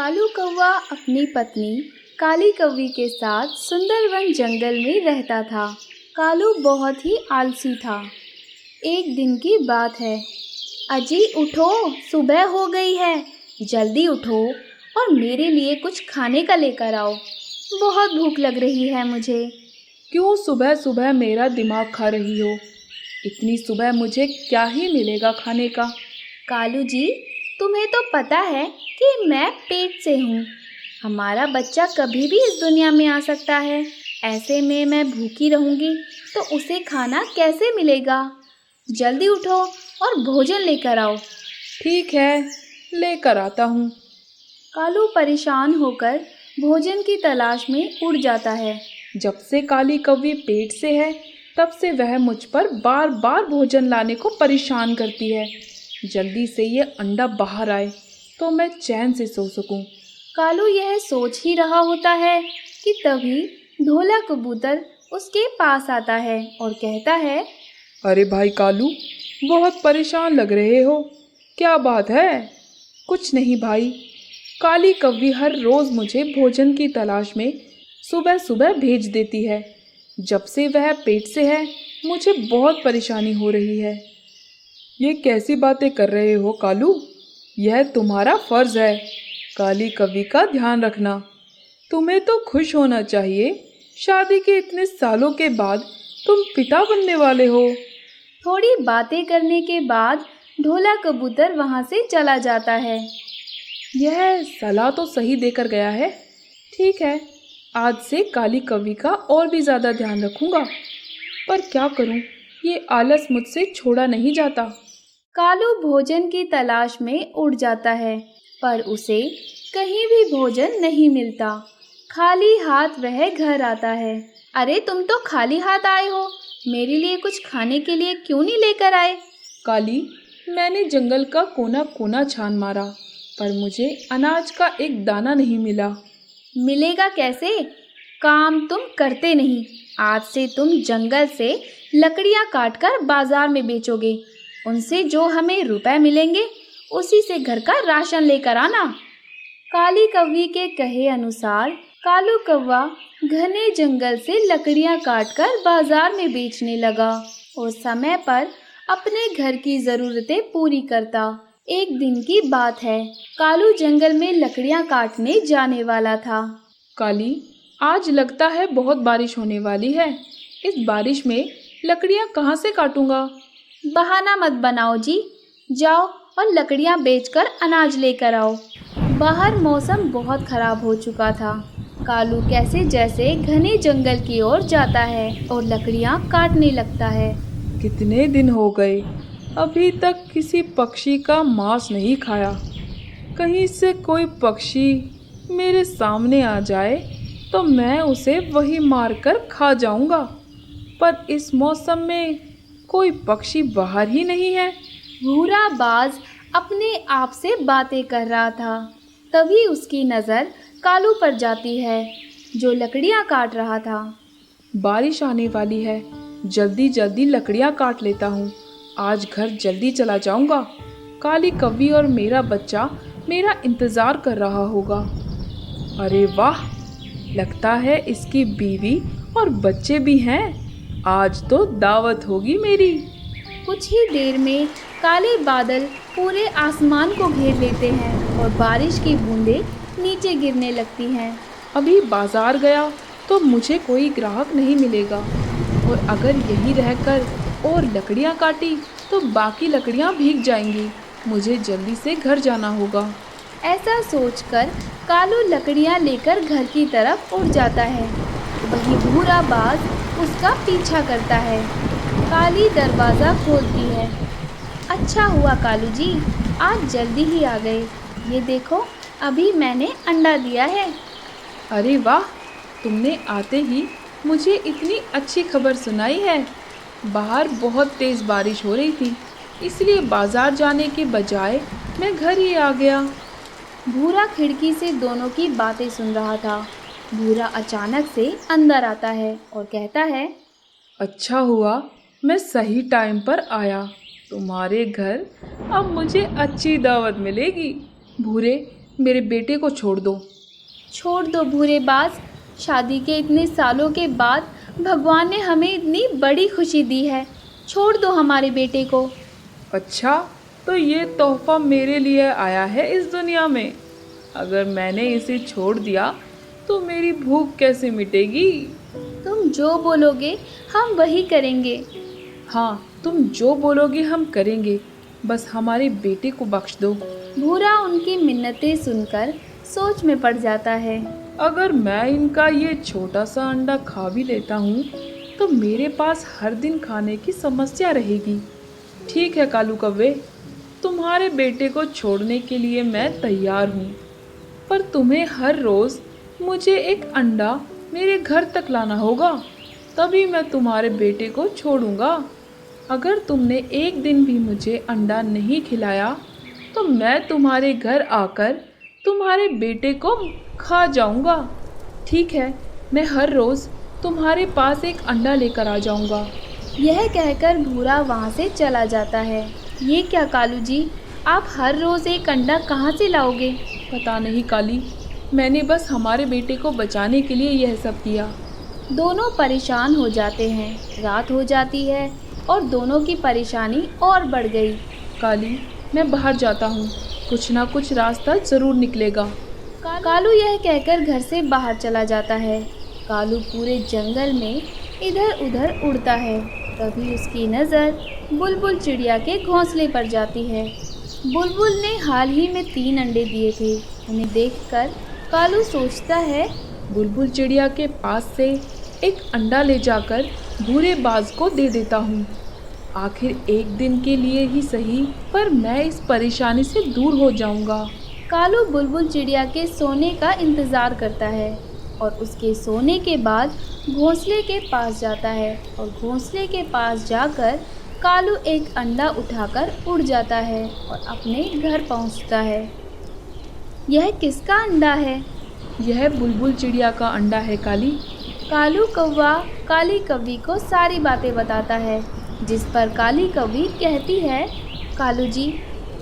कालू कौवा अपनी पत्नी काली कौवी के साथ सुंदरवन जंगल में रहता था। कालू बहुत ही आलसी था। एक दिन की बात है। अजी उठो, सुबह हो गई है, जल्दी उठो और मेरे लिए कुछ खाने का लेकर आओ। बहुत भूख लग रही है मुझे। क्यों सुबह सुबह मेरा दिमाग खा रही हो? इतनी सुबह मुझे क्या ही मिलेगा खाने का? कालू जी, तुम्हें तो पता है कि मैं पेट से हूँ। हमारा बच्चा कभी भी इस दुनिया में आ सकता है। ऐसे में मैं भूखी रहूँगी तो उसे खाना कैसे मिलेगा? जल्दी उठो और भोजन लेकर आओ। ठीक है, लेकर आता हूँ। कालू परेशान होकर भोजन की तलाश में उड़ जाता है। जब से काली कौवी पेट से है तब से वह मुझ पर बार बार भोजन लाने को परेशान करती है। जल्दी से ये अंडा बाहर आए तो मैं चैन से सो सकूं। कालू यह सोच ही रहा होता है कि तभी ढोला कबूतर उसके पास आता है और कहता है, अरे भाई कालू, बहुत परेशान लग रहे हो, क्या बात है? कुछ नहीं भाई, काली कौवी हर रोज़ मुझे भोजन की तलाश में सुबह सुबह भेज देती है। जब से वह पेट से है मुझे बहुत परेशानी हो रही है। ये कैसी बातें कर रहे हो कालू? यह तुम्हारा फर्ज है काली कौवी का ध्यान रखना। तुम्हें तो खुश होना चाहिए, शादी के इतने सालों के बाद तुम पिता बनने वाले हो। थोड़ी बातें करने के बाद ढोला कबूतर वहाँ से चला जाता है। यह सलाह तो सही देकर गया है। ठीक है, आज से काली कौवी का और भी ज़्यादा ध्यान रखूँगा। पर क्या करूँ, ये आलस मुझसे छोड़ा नहीं जाता। कालू भोजन की तलाश में उड़ जाता है, पर उसे कहीं भी भोजन नहीं मिलता। खाली हाथ वह घर आता है। अरे तुम तो खाली हाथ आए हो, मेरे लिए कुछ खाने के लिए क्यों नहीं लेकर आए? काली, मैंने जंगल का कोना कोना छान मारा पर मुझे अनाज का एक दाना नहीं मिला। मिलेगा कैसे? काम तुम करते नहीं। आज से तुम जंगल से लकड़ियाँ काटकर बाजार में बेचोगे। उनसे जो हमें रुपए मिलेंगे उसी से घर का राशन लेकर आना। काली कौवी के कहे अनुसार कालू कौवा घने जंगल से लकड़ियाँ काटकर बाजार में बेचने लगा और समय पर अपने घर की ज़रूरतें पूरी करता। एक दिन की बात है। कालू जंगल में लकड़ियाँ काटने जाने वाला था। काली, आज लगता है बहुत बारिश होने वाली है। इस बारिश में लकड़ियाँ कहाँ से काटूंगा? बहाना मत बनाओ जी, जाओ और लकड़ियाँ बेचकर अनाज लेकर आओ। बाहर मौसम बहुत खराब हो चुका था। कालू कैसे जैसे घने जंगल की ओर जाता है और लकड़ियाँ काटने लगता है। कितने दिन हो गए, अभी तक किसी पक्षी का मांस नहीं खाया। कहीं से कोई पक्षी मेरे सामने आ जाए तो मैं उसे वही मारकर खा जाऊंगा। पर इस मौसम में कोई पक्षी बाहर ही नहीं है। भूरा बाज अपने आप से बातें कर रहा था। तभी उसकी नज़र कालू पर जाती है जो लकड़ियाँ काट रहा था। बारिश आने वाली है, जल्दी जल्दी लकड़ियाँ काट लेता हूँ। आज घर जल्दी चला जाऊंगा। काली कौवी और मेरा बच्चा मेरा इंतज़ार कर रहा होगा। अरे वाह, लगता है इसकी बीवी और बच्चे भी हैं। आज तो दावत होगी मेरी। कुछ ही देर में काले बादल पूरे आसमान को घेर लेते हैं और बारिश की बूंदें नीचे गिरने लगती हैं। अभी बाजार गया तो मुझे कोई ग्राहक नहीं मिलेगा और अगर यहीं रहकर और लकड़ियाँ काटी तो बाकी लकड़ियाँ भीग जाएंगी। मुझे जल्दी से घर जाना होगा। ऐसा सोचकर कालू लकड़ियाँ लेकर घर की तरफ उड़ जाता है। वही भूरा बाज उसका पीछा करता है। काली दरवाज़ा खोलती है। अच्छा हुआ कालू जी, आज जल्दी ही आ गए। ये देखो, अभी मैंने अंडा दिया है। अरे वाह, तुमने आते ही मुझे इतनी अच्छी खबर सुनाई है। बाहर बहुत तेज़ बारिश हो रही थी, इसलिए बाजार जाने के बजाय मैं घर ही आ गया। भूरा खिड़की से दोनों की बातें सुन रहा था। भूरा अचानक से अंदर आता है और कहता है, अच्छा हुआ मैं सही टाइम पर आया। तुम्हारे घर अब मुझे अच्छी दावत मिलेगी। भूरे, मेरे बेटे को छोड़ दो। छोड़ दो भूरे बाज, शादी के इतने सालों के बाद भगवान ने हमें इतनी बड़ी खुशी दी है, छोड़ दो हमारे बेटे को। अच्छा, तो ये तोहफा मेरे लिए आया है इस दुनिया में। अगर मैंने इसे छोड़ दिया तो मेरी भूख कैसे मिटेगी? तुम जो बोलोगे हम वही करेंगे। हाँ, तुम जो बोलोगे हम करेंगे, बस हमारे बेटे को बख्श दो। भूरा उनकी मिन्नतें सुनकर सोच में पड़ जाता है। अगर मैं इनका ये छोटा सा अंडा खा भी लेता हूँ तो मेरे पास हर दिन खाने की समस्या रहेगी। ठीक है कालू कव्वे, तुम्हारे बेटे को छोड़ने के लिए मैं तैयार हूँ, पर तुम्हें हर रोज़ मुझे एक अंडा मेरे घर तक लाना होगा, तभी मैं तुम्हारे बेटे को छोड़ूंगा। अगर तुमने एक दिन भी मुझे अंडा नहीं खिलाया तो मैं तुम्हारे घर आकर तुम्हारे बेटे को खा जाऊंगा। ठीक है, मैं हर रोज़ तुम्हारे पास एक अंडा लेकर आ जाऊंगा। यह कहकर भूरा वहाँ से चला जाता है। ये क्या कालू जी, आप हर रोज़ एक अंडा कहाँ से लाओगे? पता नहीं काली, मैंने बस हमारे बेटे को बचाने के लिए यह सब किया। दोनों परेशान हो जाते हैं। रात हो जाती है और दोनों की परेशानी और बढ़ गई। काली, मैं बाहर जाता हूँ, कुछ ना कुछ रास्ता ज़रूर निकलेगा। कालू यह कहकर घर से बाहर चला जाता है। कालू पूरे जंगल में इधर उधर उड़ता है। तभी उसकी नज़र बुलबुल चिड़िया के घोंसले पर जाती है। बुलबुल ने हाल ही में 3 अंडे दिए थे। उन्हें देखकर कालू सोचता है, बुलबुल चिड़िया के पास से एक अंडा ले जाकर भूरे बाज को दे देता हूँ। आखिर एक दिन के लिए ही सही, पर मैं इस परेशानी से दूर हो जाऊँगा। कालू बुलबुल चिड़िया के सोने का इंतज़ार करता है और उसके सोने के बाद घोंसले के पास जाता है और घोंसले के पास जाकर कालू एक अंडा उठाकर उड़ जाता है और अपने घर पहुंचता है। यह किसका अंडा है? यह बुलबुल चिड़िया का अंडा है काली। कालू कौवा काली कव्वी को सारी बातें बताता है, जिस पर काली कव्वी कहती है, कालू जी,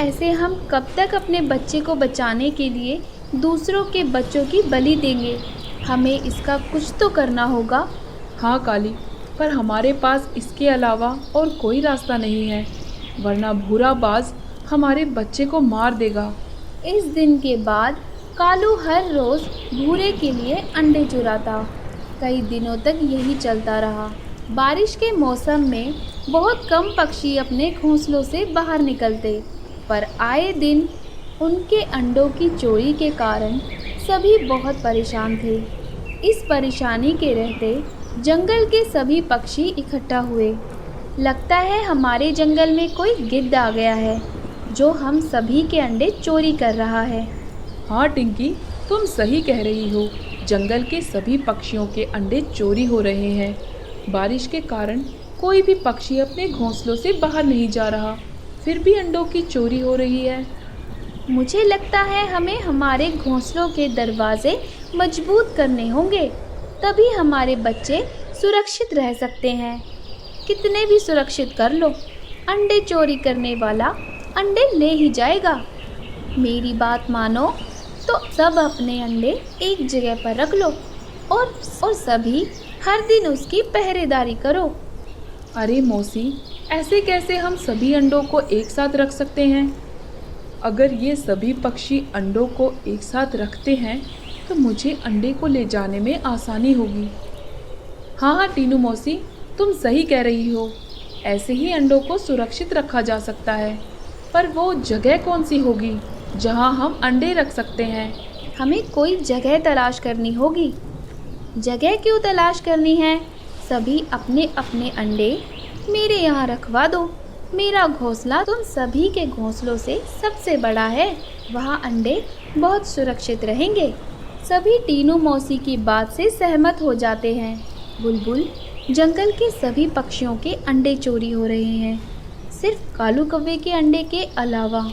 ऐसे हम कब तक अपने बच्चे को बचाने के लिए दूसरों के बच्चों की बलि देंगे? हमें इसका कुछ तो करना होगा। हाँ काली, पर हमारे पास इसके अलावा और कोई रास्ता नहीं है, वरना भूरा बाज हमारे बच्चे को मार देगा। इस दिन के बाद कालू हर रोज़ भूरे के लिए अंडे चुराता। कई दिनों तक यही चलता रहा। बारिश के मौसम में बहुत कम पक्षी अपने घोंसलों से बाहर निकलते, पर आए दिन उनके अंडों की चोरी के कारण सभी बहुत परेशान थे। इस परेशानी के रहते जंगल के सभी पक्षी इकट्ठा हुए। लगता है हमारे जंगल में कोई गिद्ध आ गया है जो हम सभी के अंडे चोरी कर रहा है। हाँ टिंकी, तुम सही कह रही हो, जंगल के सभी पक्षियों के अंडे चोरी हो रहे हैं। बारिश के कारण कोई भी पक्षी अपने घोंसलों से बाहर नहीं जा रहा, फिर भी अंडों की चोरी हो रही है। मुझे लगता है हमें हमारे घोंसलों के दरवाजे मजबूत करने होंगे, तभी हमारे बच्चे सुरक्षित रह सकते हैं। कितने भी सुरक्षित कर लो, अंडे चोरी करने वाला अंडे ले ही जाएगा। मेरी बात मानो तो सब अपने अंडे एक जगह पर रख लो और सभी हर दिन उसकी पहरेदारी करो। अरे मौसी, ऐसे कैसे हम सभी अंडों को एक साथ रख सकते हैं? अगर ये सभी पक्षी अंडों को एक साथ रखते हैं तो मुझे अंडे को ले जाने में आसानी होगी। हाँ हाँ टीनू मौसी, तुम सही कह रही हो, ऐसे ही अंडों को सुरक्षित रखा जा सकता है। पर वो जगह कौन सी होगी जहाँ हम अंडे रख सकते हैं? हमें कोई जगह तलाश करनी होगी। जगह क्यों तलाश करनी है? सभी अपने अपने अंडे मेरे यहाँ रखवा दो। मेरा घोंसला तुम सभी के घोंसलों से सबसे बड़ा है, वहाँ अंडे बहुत सुरक्षित रहेंगे। सभी टीनू मौसी की बात से सहमत हो जाते हैं। बुलबुल, जंगल के सभी पक्षियों के अंडे चोरी हो रहे हैं, सिर्फ कालू कौवे के अंडे के अलावा।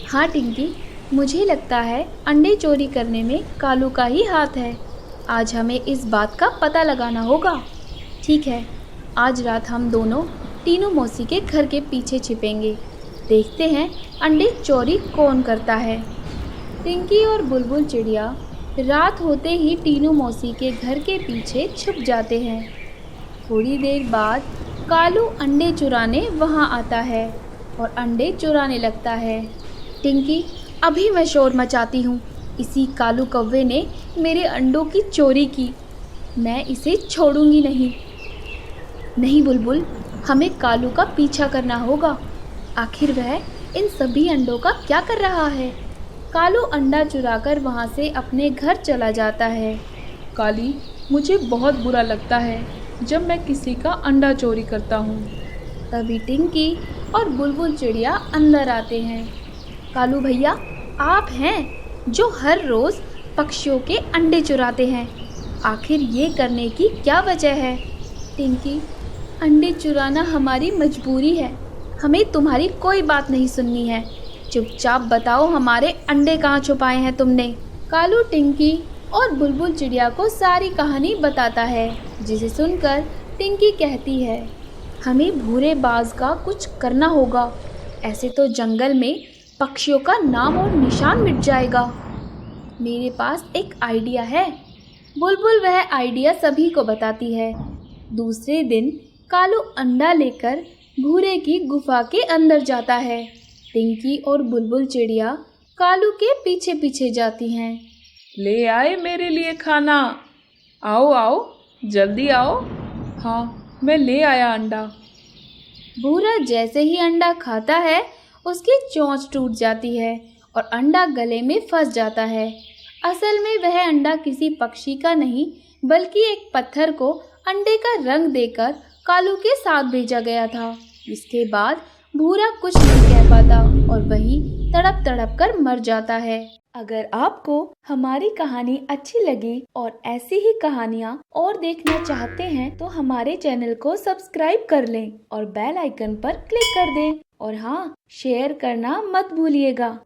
हाँ टिंकी, मुझे लगता है अंडे चोरी करने में कालू का ही हाथ है। आज हमें इस बात का पता लगाना होगा। ठीक है, आज रात हम दोनों टीनू मौसी के घर के पीछे छिपेंगे। देखते हैं अंडे चोरी कौन करता है। टिंकी और बुलबुल चिड़िया रात होते ही टीनू मौसी के घर के पीछे छुप जाते हैं। थोड़ी देर बाद कालू अंडे चुराने वहाँ आता है और अंडे चुराने लगता है। टिंकी, अभी मैं शोर मचाती हूँ। इसी कालू कौवे ने मेरे अंडों की चोरी की। मैं इसे छोड़ूंगी नहीं। नहीं बुलबुल, हमें कालू का पीछा करना होगा। आखिर वह इन सभी अंडों का क्या कर रहा है। कालू अंडा चुराकर वहाँ से अपने घर चला जाता है। काली, मुझे बहुत बुरा लगता है जब मैं किसी का अंडा चोरी करता हूँ। तभी टिंकी और बुलबुल चिड़िया अंदर आते हैं। कालू भैया, आप हैं जो हर रोज़ पक्षियों के अंडे चुराते हैं। आखिर ये करने की क्या वजह है? टिंकी, अंडे चुराना हमारी मजबूरी है। हमें तुम्हारी कोई बात नहीं सुननी है। चुपचाप बताओ, हमारे अंडे कहाँ छुपाए हैं तुमने? कालू टिंकी और बुलबुल चिड़िया को सारी कहानी बताता है, जिसे सुनकर टिंकी कहती है, हमें भूरे बाज का कुछ करना होगा। ऐसे तो जंगल में पक्षियों का नाम और निशान मिट जाएगा। मेरे पास एक आइडिया है। बुलबुल वह आइडिया सभी को बताती है। दूसरे दिन कालू अंडा लेकर भूरे की गुफा के अंदर जाता है। टिंकी और बुलबुल चिड़िया कालू के पीछे पीछे जाती हैं। ले आए मेरे लिए खाना। आओ आओ, जल्दी आओ। हाँ, मैं ले आया अंडा। भूरा जैसे ही अंडा खाता है, उसकी चोंच टूट जाती है और अंडा गले में फंस जाता है। असल में वह अंडा किसी पक्षी का नहीं, बल्कि एक पत्थर को अंडे का रंग देकर कालू के साथ भेजा गया था। इसके बाद भूरा कुछ नहीं कह पाता और वही तड़प तड़प कर मर जाता है। अगर आपको हमारी कहानी अच्छी लगी और ऐसी ही कहानियाँ और देखना चाहते हैं तो हमारे चैनल को सब्सक्राइब कर लें और बेल आइकन पर क्लिक कर दें। और हाँ, शेयर करना मत भूलिएगा।